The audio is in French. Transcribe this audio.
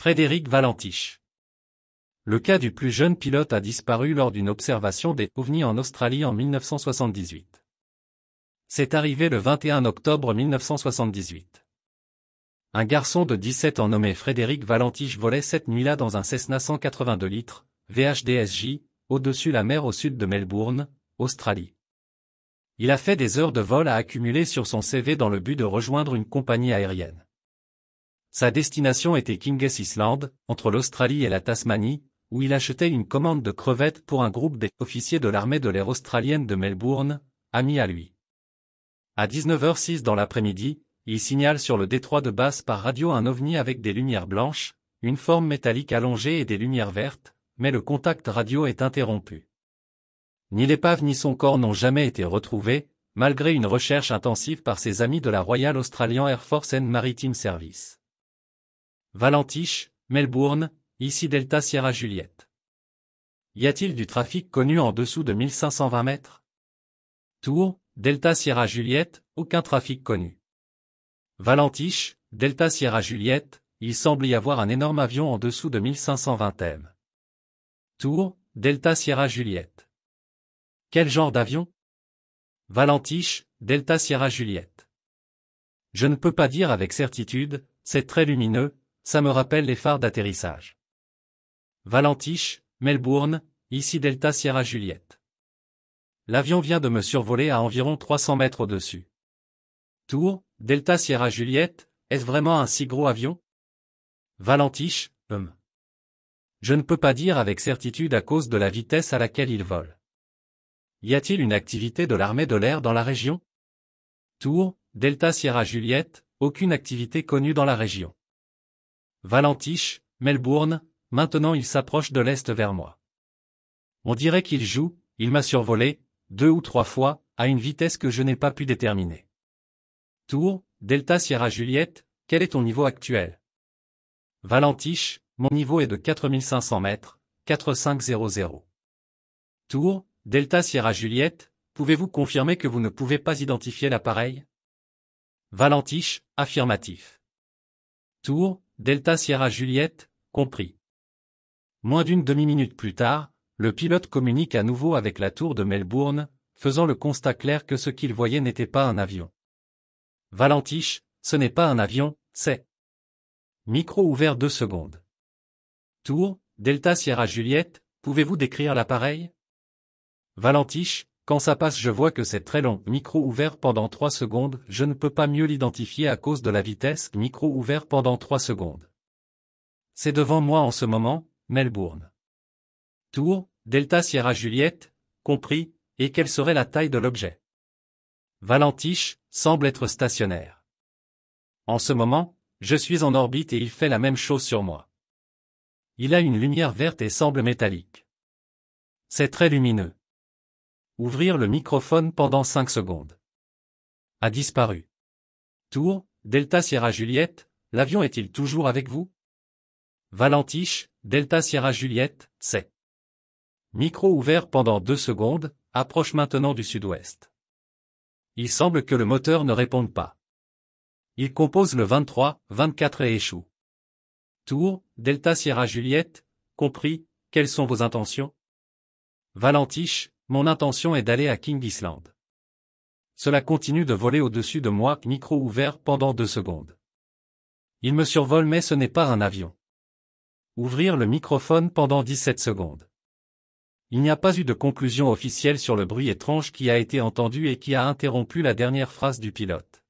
Frédéric Valentiche. Le cas du plus jeune pilote a disparu lors d'une observation des ovnis en Australie en 1978. C'est arrivé le 21 octobre 1978. Un garçon de 17 ans nommé Frédéric Valentiche volait cette nuit-là dans un Cessna 182 litres, VHDSJ, au-dessus la mer au sud de Melbourne, Australie. Il a fait des heures de vol à accumuler sur son CV dans le but de rejoindre une compagnie aérienne. Sa destination était King's Island, entre l'Australie et la Tasmanie, où il achetait une commande de crevettes pour un groupe des officiers de l'armée de l'air australienne de Melbourne, amis à lui. À 19h06 dans l'après-midi, il signale sur le détroit de Bass par radio un ovni avec des lumières blanches, une forme métallique allongée et des lumières vertes, mais le contact radio est interrompu. Ni l'épave ni son corps n'ont jamais été retrouvés, malgré une recherche intensive par ses amis de la Royal Australian Air Force and Maritime Service. Valentiche, Melbourne, ici Delta Sierra Juliette. Y a-t-il du trafic connu en dessous de 1520 mètres? Tours, Delta Sierra Juliette, aucun trafic connu. Valentiche, Delta Sierra Juliette, il semble y avoir un énorme avion en dessous de 1520 m. Tours, Delta Sierra Juliette. Quel genre d'avion? Valentiche, Delta Sierra Juliette. Je ne peux pas dire avec certitude, c'est très lumineux, ça me rappelle les phares d'atterrissage. Valentiche, Melbourne, ici Delta Sierra Juliette. L'avion vient de me survoler à environ 300 mètres au-dessus. Tours, Delta Sierra Juliette, est-ce vraiment un si gros avion? Valentiche, Je ne peux pas dire avec certitude à cause de la vitesse à laquelle il vole. Y a-t-il une activité de l'armée de l'air dans la région? Tours, Delta Sierra Juliette, aucune activité connue dans la région. Valentiche, Melbourne, maintenant il s'approche de l'est vers moi. On dirait qu'il joue, il m'a survolé, 2 ou 3 fois, à une vitesse que je n'ai pas pu déterminer. Tours, Delta Sierra Juliette, quel est ton niveau actuel? Valentiche, mon niveau est de 4500 mètres, 4500. Tours, Delta Sierra Juliette, pouvez-vous confirmer que vous ne pouvez pas identifier l'appareil? Valentiche, affirmatif. Tours, Delta Sierra Juliette, compris. Moins d'une demi-minute plus tard, le pilote communique à nouveau avec la tour de Melbourne, faisant le constat clair que ce qu'il voyait n'était pas un avion. Valentiche, ce n'est pas un avion, c'est... Micro ouvert 2 secondes. Tours, Delta Sierra Juliette, pouvez-vous décrire l'appareil? Valentiche, quand ça passe je vois que c'est très long. Micro ouvert pendant 3 secondes, je ne peux pas mieux l'identifier à cause de la vitesse. Micro ouvert pendant 3 secondes. C'est devant moi en ce moment, Melbourne. Tours, Delta Sierra Juliette, compris, et quelle serait la taille de l'objet? Valentiche, semble être stationnaire. En ce moment, je suis en orbite et il fait la même chose sur moi. Il a une lumière verte et semble métallique. C'est très lumineux. Ouvrir le microphone pendant 5 secondes. A disparu. Tours, Delta Sierra Juliette, l'avion est-il toujours avec vous? Valentiche, Delta Sierra Juliette, c'est. Micro ouvert pendant 2 secondes, approche maintenant du sud-ouest. Il semble que le moteur ne réponde pas. Il compose le 23, 24 et échoue. Tours, Delta Sierra Juliette, compris, quelles sont vos intentions? Valentiche, mon intention est d'aller à King's Island. Cela continue de voler au-dessus de moi, micro ouvert pendant 2 secondes. Il me survole mais ce n'est pas un avion. Ouvrir le microphone pendant 17 secondes. Il n'y a pas eu de conclusion officielle sur le bruit étrange qui a été entendu et qui a interrompu la dernière phrase du pilote.